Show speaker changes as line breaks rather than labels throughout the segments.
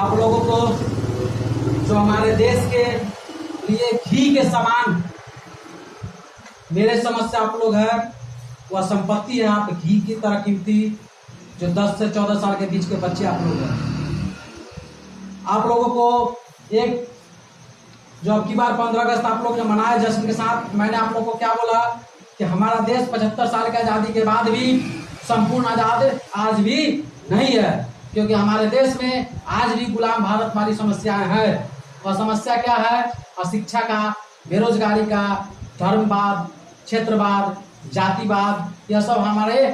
आप लोगों को जो हमारे देश के लिए घी के समान मेरे समझ से आप लोग है वह संपत्ति है। आप घी की तरह कीमती जो 10 से 14 साल के बीच के बच्चे आप लोग हैं, आप लोगों को एक जो अब की बार 15 अगस्त आप लोग ने मनाया जश्न के साथ, मैंने आप लोगों को क्या बोला कि हमारा देश 75 साल की आज़ादी के बाद भी संपूर्ण आज़ाद आज भी नहीं है, क्योंकि हमारे देश में आज भी गुलाम भारत वाली समस्याएं हैं। वह समस्या क्या है? अशिक्षा का, बेरोजगारी का, धर्मवाद, क्षेत्रवाद, जातिवाद, यह सब हमारे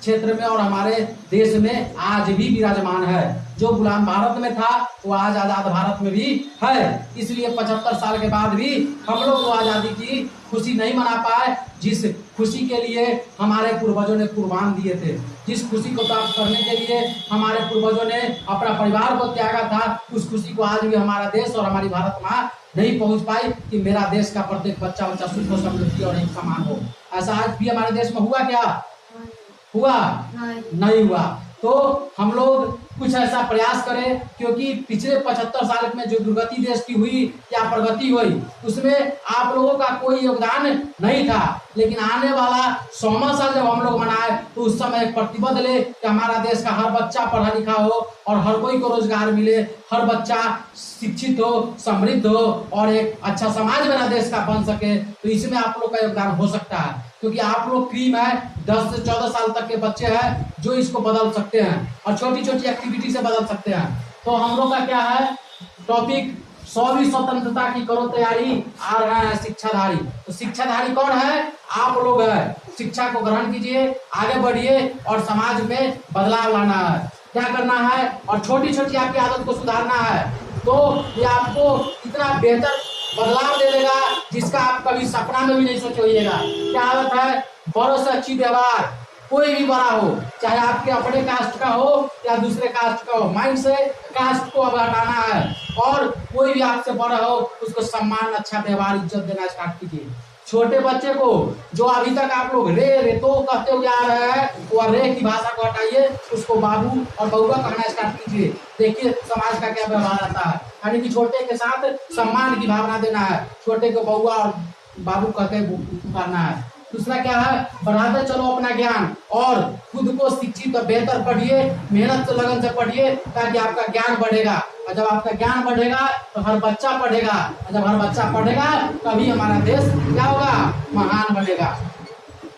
क्षेत्र में और हमारे देश में आज भी विराजमान है। जो गुलाम भारत में था वो आज आजाद भारत में भी है। इसलिए 75 साल के बाद भी हम लोग वो आज़ादी की खुशी नहीं मना पाए, जिस खुशी के लिए हमारे पूर्वजों ने कुर्बान दिए थे, जिस खुशी को प्राप्त करने के लिए हमारे पूर्वजों ने अपना परिवार को त्यागा था, उस खुशी को आज भी हमारा देश और हमारी भारत माँ नहीं पहुंच पाई कि मेरा देश का प्रत्येक बच्चा सुख और समृद्धि और एक समान हो। ऐसा आज भी हमारे देश में हुआ क्या? हुआ? नहीं हुआ। तो हम लोग कुछ ऐसा प्रयास करें, क्योंकि पिछले 75 साल में जो दुर्गति देश की हुई या प्रगति हुई उसमें आप लोगों का कोई योगदान नहीं था, लेकिन आने वाला 100वां साल जब हम लोग मनाए तो उस समय एक प्रतिबद्ध ले कि हमारा देश का हर बच्चा पढ़ा लिखा हो और हर कोई को रोजगार मिले, हर बच्चा शिक्षित हो, समृद्ध हो और एक अच्छा समाज मेरा देश का बन सके। तो इसमें आप लोग का योगदान हो सकता है, क्योंकि आप लोग क्रीम है, 10 से 14 साल तक के बच्चे हैं जो इसको बदल सकते हैं और छोटी छोटी एक्टिविटी से बदल सकते हैं। तो हम लोग का क्या है टॉपिक? 100वीं स्वतंत्रता की करो तैयारी, आ रहे हैं शिक्षाधारी। तो शिक्षाधारी कौन है? आप लोग है। शिक्षा को ग्रहण कीजिए, आगे बढ़िए और समाज में बदलाव लाना है। क्या करना है? और छोटी छोटी आपकी आदत को सुधारना है, तो ये आपको इतना बेहतर बदलाव दे देगा जिसका आप कभी सपना में भी नहीं सोचे होइएगा। क्या आदत है? बड़ों से अच्छी व्यवहार। कोई भी बड़ा हो, चाहे आपके अपने कास्ट का हो या दूसरे कास्ट का हो, माइंड से कास्ट को अब हटाना है और कोई भी आपसे बड़ा हो उसको सम्मान, अच्छा व्यवहार, इज्जत देना स्टार्ट कीजिए। छोटे बच्चे को जो अभी तक आप लोग रे रे तो कहते हुए आ रहे हैं, वह रे की भाषा को हटाइए, उसको बाबू और बउआ कहना स्टार्ट कीजिए। देखिए समाज का क्या व्यवहार आता है, यानी कि छोटे के साथ सम्मान की भावना देना है, छोटे को बउआ और बाबू कहते पुकारना है। दूसरा क्या है? बढ़ाते चलो अपना ज्ञान और खुद को शिक्षित और बेहतर पढ़िए, मेहनत से लगन से पढ़िए, ताकि आपका ज्ञान बढ़ेगा। और जब आपका ज्ञान बढ़ेगा तो हर बच्चा पढ़ेगा, और जब हर बच्चा पढ़ेगा तभी हमारा देश क्या होगा? महान बनेगा।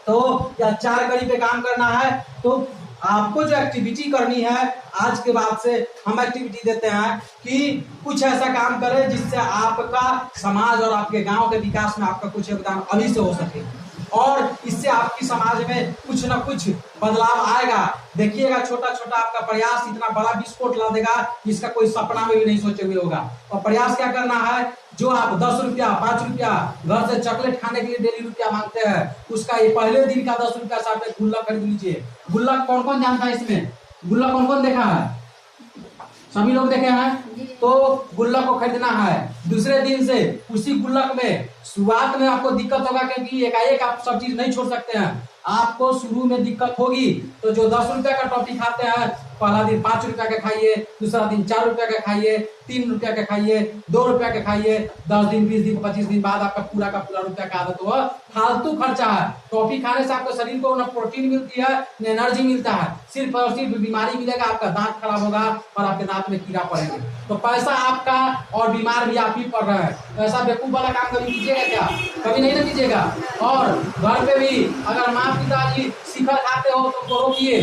तो या 4 कड़ी पे काम करना है। तो आपको जो एक्टिविटी करनी है, आज के बाद से हम एक्टिविटी देते हैं कि कुछ ऐसा काम करें जिससे आपका समाज और आपके गांव के विकास में आपका कुछ योगदान अभी से हो सके और इससे आपकी समाज में कुछ ना कुछ बदलाव आएगा। देखिएगा छोटा छोटा आपका प्रयास इतना बड़ा विस्फोट ला देगा जिसका कोई सपना में भी नहीं सोचे हुए होगा। और प्रयास क्या करना है? जो आप 10 रुपया, 5 रुपया घर से चॉकलेट खाने के लिए डेली रुपया मांगते हैं, उसका ये पहले दिन का 10 रुपया से आप एक गुल्लक खरीद लीजिए। गुल्लक कौन कौन जानता है? इसमें गुल्लक कौन कौन देखा है? सभी लोग देखे हैं। तो गुल्लक को खरीदना है। दूसरे दिन से उसी गुल्लक में शुरुआत में आपको दिक्कत होगा, क्योंकि एकाएक आप सब चीज नहीं छोड़ सकते हैं, आपको शुरू में दिक्कत होगी। तो जो 10 रुपया का टॉफी खाते हैं, पहला दिन 5 रुपया का खाइए, दूसरा दिन 4 रुपया का खाइए, 3 रुपया का खाइए, 2 रुपया का खाइए। 10 दिन, 20 दिन, 25 दिन बाद आपका पूरा का पूरा रुपया का आदत हुआ। फालतू खर्चा है। टॉफी खाने से आपके शरीर को न प्रोटीन मिलती है न एनर्जी मिलता है, सिर्फ और सिर्फ बीमारी मिलेगा, आपका दांत खराब होगा और आपके दांत में कीड़ा पड़ेंगे। तो पैसा आपका और बीमार भी आप ही पड़ रहे हैं। तो ऐसा बेवकूफ वाला काम कभी कीजिएगा क्या? कभी नहीं ना कीजिएगा। और घर पे भी अगर माँ पिताजी शिखर खाते हो तो उनको रोकिए।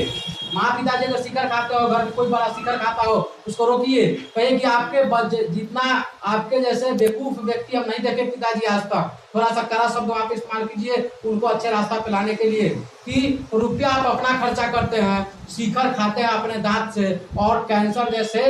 माँ पिताजी अगर शिखर खाते हो, घर में कोई बड़ा शिखर खाता हो, उसको रोकिए। कहे कि आपके जितना आपके जैसे बेवकूफ व्यक्ति हम नहीं देखे पिताजी आज तक। थोड़ा सा कड़ा शब्द वहाँ पे इस्तेमाल कीजिए उनको अच्छे रास्ता पे लाने के लिए, कि रुपया आप अपना खर्चा करते हैं, शिखर खाते हैं अपने दांत से, और कैंसर जैसे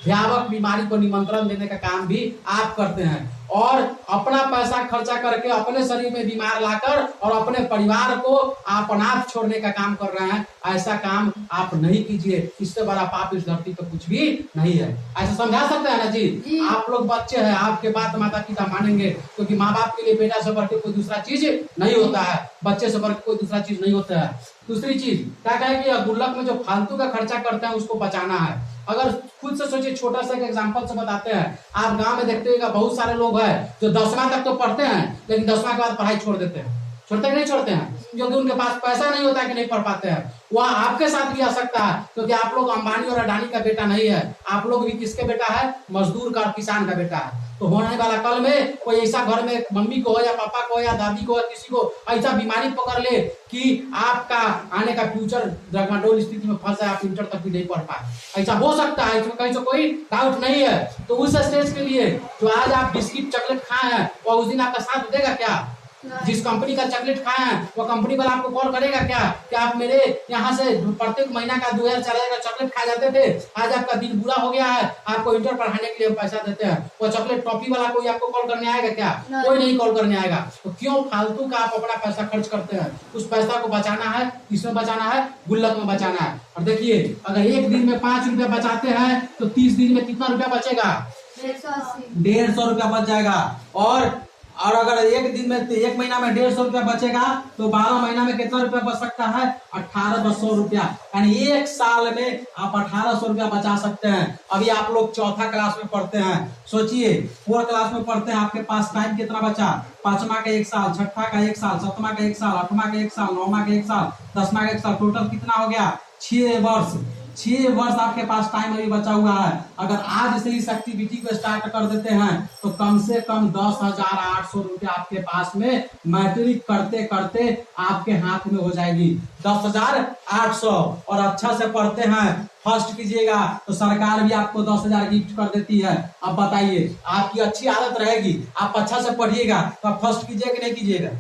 भयावह बीमारी को निमंत्रण देने का काम भी आप करते हैं, और अपना पैसा खर्चा करके अपने शरीर में बीमार लाकर और अपने परिवार को आप अनाथ छोड़ने का काम कर रहे हैं। ऐसा काम आप नहीं कीजिए। इससे बड़ा पाप इस धरती पर कुछ भी नहीं है। ऐसा समझा सकते हैं ना जी? आप लोग बच्चे हैं, आपके बात माता पिता मानेंगे, क्योंकि माँ बाप के लिए बेटा से बढ़ के कोई दूसरा चीज नहीं होता है, बच्चे से बढ़ के कोई दूसरा चीज नहीं होता है। दूसरी चीज क्या कहे कि गुल्लक में जो फालतू का खर्चा करते हैं उसको बचाना है। अगर खुद से सोचिए, छोटा सा एक एग्जांपल से बताते हैं। आप गांव में देखते होगा बहुत सारे लोग हैं जो 10वां तक तो पढ़ते हैं, लेकिन 10वां के बाद पढ़ाई छोड़ देते हैं। छोड़ते कि नहीं छोड़ते हैं? क्योंकि उनके पास पैसा नहीं होता है कि नहीं पढ़ पाते हैं। वह आपके साथ भी आ सकता है, क्योंकि आप लोग अंबानी और अडानी का बेटा नहीं है। आप लोग भी किसके बेटा है? मजदूर का और किसान का बेटा है। तो होने वाला कल में कोई ऐसा घर में मम्मी को हो या पापा को या दादी को या किसी को ऐसा बीमारी पकड़ ले कि आपका आने का फ्यूचर डगमडोल स्थिति में फंसा है, आप इंटर तक भी नहीं पढ़ पाए, ऐसा हो सकता है, इसमें कहीं से कोई डाउट नहीं है। तो उस स्टेज के लिए जो आज आप बिस्किट चॉकलेट खाए हैं, वो उस दिन आपका साथ देगा क्या? जिस कंपनी का चॉकलेट खाए हैं वो कंपनी वाला आपको कॉल करेगा क्या कि आप मेरे यहाँ से प्रत्येक महीना का 2000-4000 का चॉकलेट खा जाते थे, आज आपका दिन बुरा हो गया है, आपको इंटर पढ़ाने के लिए हम पैसा देते हैं। वो चॉकलेट टॉफी वाला कोई आपको कॉल करने आएगा क्या? कोई नहीं कॉल करने आएगा। तो क्यों फालतू का आप अपना पैसा खर्च करते हैं? उस पैसा को बचाना है, किसमें बचाना है? गुल्लक में बचाना है। और देखिए, अगर एक दिन में 5 रुपया बचाते हैं तो 30 दिन में कितना रुपया बचेगा? 150 रुपया बच जाएगा। और अगर एक दिन में, एक महीना में 150 रुपया बचेगा तो 12 महीना में कितना रुपया बच सकता है? 1800 रुपया। यानी एक साल में आप 1800 रुपया बचा सकते हैं। अभी आप लोग चौथा क्लास में पढ़ते हैं, सोचिए 4 क्लास में पढ़ते हैं, आपके पास टाइम कितना बचा? 5वां का 1 साल, 6ठा का 1 साल, 7वां का 1 साल, 8वां का 1 साल, 9वां का 1 साल, 10वां का 1 साल, टोटल कितना हो गया? 6 वर्ष। 6 वर्ष आपके पास टाइम अभी बचा हुआ है। अगर आज से इस एक्टिविटी को स्टार्ट कर देते हैं तो कम से कम 10,800 रुपया आपके पास में मैट्रिक करते करते आपके हाथ में हो जाएगी। 10,800। और अच्छा से पढ़ते हैं, फर्स्ट कीजिएगा तो सरकार भी आपको 10,000 गिफ्ट कर देती है। अब बताइए, आपकी अच्छी आदत रहेगी, आप अच्छा से पढ़िएगा तो आप फर्स्ट कीजिएगा कि नहीं कीजिएगा?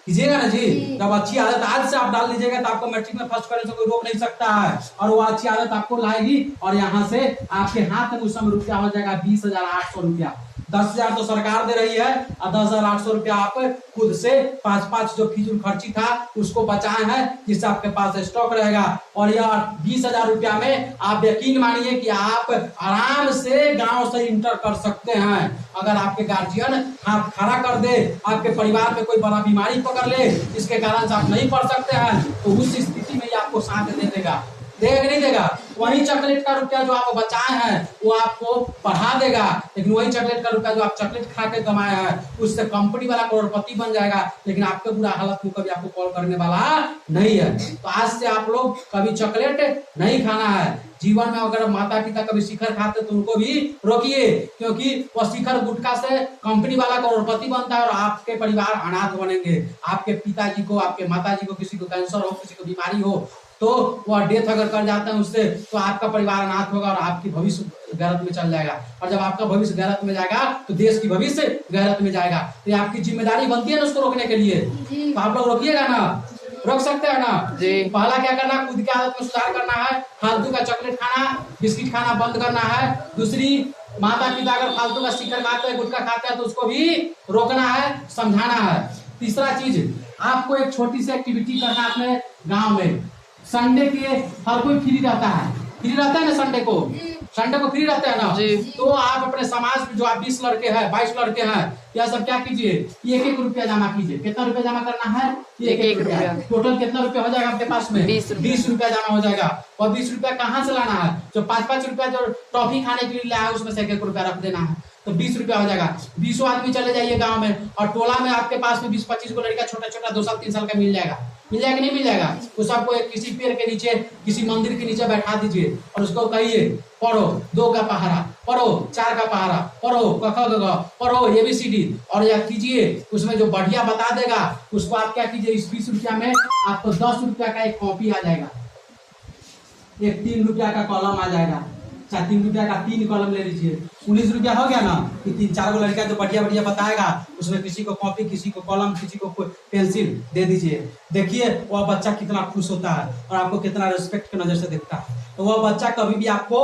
कीजिएगा ना जी। जब अच्छी आदत आज से आप डाल लीजिएगा तो आपको मैट्रिक में फर्स्ट करने से कोई रोक नहीं सकता है, और वो अच्छी आदत आपको लाएगी। और यहाँ से आपके हाथ में उस समय रुपया हो जाएगा 20,800 रुपया। 10,000 तो सरकार दे रही है और 10,800 रुपया आप खुद से 5 जो फिजूल खर्ची था उसको बचाए हैं, जिससे आपके पास स्टॉक रहेगा। और यह 20,000 रुपया में आप यकीन मानिए कि आप आराम से गांव से इंटर कर सकते हैं। अगर आपके गार्जियन हाथ खड़ा कर दे, आपके परिवार में कोई बड़ा बीमारी पकड़ ले जिसके कारण से आप नहीं पढ़ सकते हैं, तो उस स्थिति में आपको साथ दे देगा। देगा कि नहीं देगा? वही चॉकलेट का रुपया जो आप बचाए हैं वो आपको पढ़ा देगा, लेकिन वही चॉकलेट का रुपया जो आप चॉकलेट खा के कमाए हैं उससे कंपनी वाला करोड़पति बन जाएगा, लेकिन आपके बुरा हालत में कभी आपको कॉल करने वाला नहीं है। तो आज से आप लोग कभी चॉकलेट नहीं खाना है। जीवन में अगर माता पिता कभी शिखर खाते तो उनको भी रोकिए, क्योंकि वह शिखर गुटखा से कंपनी वाला करोड़पति बनता है और आपके परिवार अनाथ बनेंगे। आपके पिताजी को, आपके माताजी को किसी को कैंसर हो, किसी को बीमारी हो, तो वह डेथ अगर कर जाते हैं उससे, तो आपका परिवार अनाथ होगा और आपकी भविष्य गैरत में चल जाएगा। और जब आपका भविष्य गैरत में जाएगा तो देश की भविष्य गैरत में जाएगा। तो ये आपकी जिम्मेदारी बनती है ना उसको रोकने के लिए। तो आप लोग रोकिएगा ना? रोक सकते हैं ना जी। पहला क्या करना? खुद की आदत में सुधार करना है। फालतू का चॉकलेट खाना, बिस्किट खाना बंद करना है। दूसरी, माता पिता अगर फालतू का शिखर खाते हैं, गुटखा खाते हैं, तो उसको भी रोकना है, समझाना है। तीसरा चीज, आपको एक छोटी सी एक्टिविटी करना है अपने गाँव में। संडे के हर कोई फ्री रहता है, फ्री रहता है ना? संडे को फ्री रहता है ना जी। तो आप अपने समाज में जो आप 20 लड़के हैं, 22 लड़के हैं, यह सब क्या कीजिए, 1-1 रुपया जमा कीजिए। कितना रुपया जमा करना है? 1-1 रुपया। टोटल कितना रुपया हो जाएगा आपके पास में? 20 रुपया जमा हो जाएगा। और 20 रुपया कहाँ से लाना है? जो 5-5 रुपया जो टॉफी खाने के लिए लाया है उसमें से 1-1 रुपया रख देना है, तो 20 रुपया हो जाएगा। 20 आदमी चले जाइए गांव में, और टोला में आपके पास में 20-25 को लड़का छोटा 2 साल 3 साल का मिल जाएगा। मिल जाएगा नहीं मिल जाएगा? उस सबको एक किसी पेड़ के नीचे, किसी मंदिर के नीचे बैठा दीजिए और उसको कहिए, पढ़ो 2 का पहाड़ा, पढ़ो 4 का पहाड़ा, पढ़ो क ख ग घ, पढ़ो ABCD, और यह कीजिए। उसमें जो बढ़िया बता देगा उसको आप क्या कीजिए, इस 20 रुपया में आपको 10 रुपया का एक कॉपी आ जाएगा, एक 3 रुपया का कॉलम आ जाएगा। चाहे 3 रुपया का 3 कॉलम ले लीजिए, 19 रुपया हो गया ना। कि 3-4 गो लड़का जो बढ़िया बताएगा उसमें किसी को कॉपी, किसी को कॉलम, किसी को पेंसिल दे दीजिए। देखिए वह बच्चा कितना खुश होता है और आपको कितना रिस्पेक्ट की नजर से देखता है। तो वह बच्चा कभी भी आपको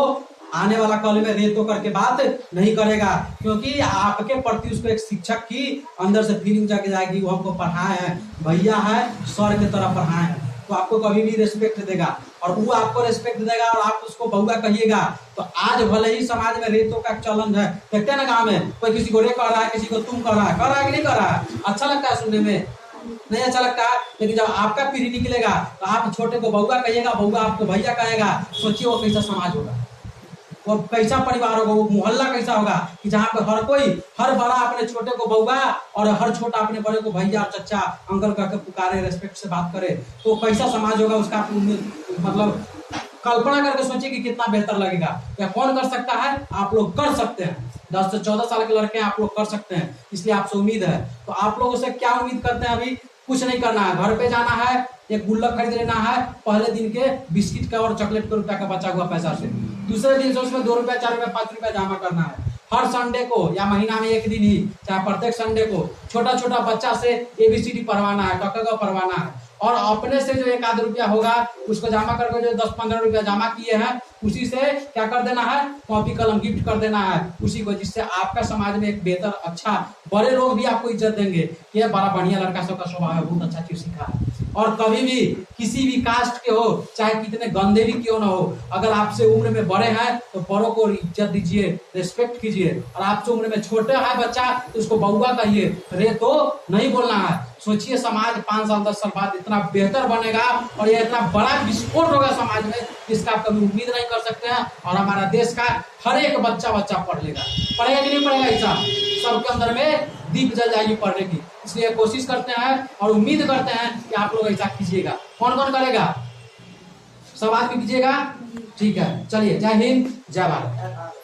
आने वाला कल में रेतो करके बात नहीं करेगा, क्योंकि आपके प्रति उसको एक शिक्षक की अंदर से फीलिंग जाके जाएगी, वो हमको पढ़ाए हैं, भैया है, सर की तरह पढ़ाए हैं, तो आपको कभी भी रिस्पेक्ट देगा और वो आपको रिस्पेक्ट देगा और आप उसको बउआ कहिएगा। तो आज भले ही समाज में रेतों का चलन है, देखते हैं ना गाँव में कोई किसी को रे कर रहा है, किसी को तुम कर रहा है कि नहीं कर रहा है? अच्छा लगता है सुनने में? नहीं अच्छा लगता है। लेकिन जब आपका पीढ़ी निकलेगा तो आप छोटे को बउआ कहिएगा, बउआ आपको भैया कहेगा, सोचिए वो कैसा समाज होगा। वो कैसा परिवार होगा, वो मोहल्ला कैसा होगा कि जहाँ पे हर बड़ा अपने छोटे को बउआ और हर छोटा अपने बड़े को भैया चचा अंकल कहकर पुकारे, रेस्पेक्ट से बात करे, तो कैसा समाज होगा उसका आप मतलब कल्पना करके सोचिए कि कितना बेहतर लगेगा। या कौन कर सकता है? आप लोग कर सकते हैं। 10 से 14 साल के लड़के आप लोग कर सकते हैं, इसलिए आपसे उम्मीद है। तो आप लोगों से क्या उम्मीद करते हैं? अभी कुछ नहीं करना है, घर पे जाना है, एक गुल्लक खरीद लेना है, पहले दिन के बिस्किट का और चॉकलेट के रुपया का बचा हुआ पैसा से, दूसरे दिन से उसमें 2 रुपया 4 रुपया 5 रुपया जमा करना है। हर संडे को या महीना में एक दिन ही, चाहे प्रत्येक संडे को छोटा छोटा बच्चा से ABCD पढ़वाना है, क पढ़वाना है, और अपने से जो 1 आध रुपया होगा उसको जमा करके जो 10-15 रुपया जमा किए हैं उसी से क्या कर देना है? कॉपी कलम गिफ्ट कर देना है उसी को, जिससे आपका समाज में एक बेहतर अच्छा, बड़े लोग भी आपको इज्जत देंगे कि ये बड़ा बढ़िया लड़का, सबका स्वभाव है, बहुत अच्छा चीज सीखा है। और कभी भी किसी भी कास्ट के हो, चाहे कितने गंदे भी क्यों ना हो, अगर आपसे उम्र में बड़े हैं तो बड़ों को इज्जत दीजिए, रेस्पेक्ट कीजिए, और आपसे उम्र में छोटे है बच्चा तो उसको बउआ कहिए, रे तो नहीं बोलना है। सोचिए समाज 5 साल 10 साल बाद इतना बेहतर बनेगा और ये इतना बड़ा विस्फोट होगा समाज में जिसका आप कभी उम्मीद नहीं कर सकते हैं। और हमारा देश का हर एक बच्चा पढ़ लेगा, पढ़ेगा कि नहीं पढ़ेगा? ऐसा सबके अंदर में दीप जल जाएगी पढ़ने की। इसलिए कोशिश करते हैं और उम्मीद करते हैं कि आप लोग ऐसा कीजिएगा। कौन कौन करेगा? सब आदमी कीजिएगा, ठीक है। चलिए, जय हिंद, जय भारत।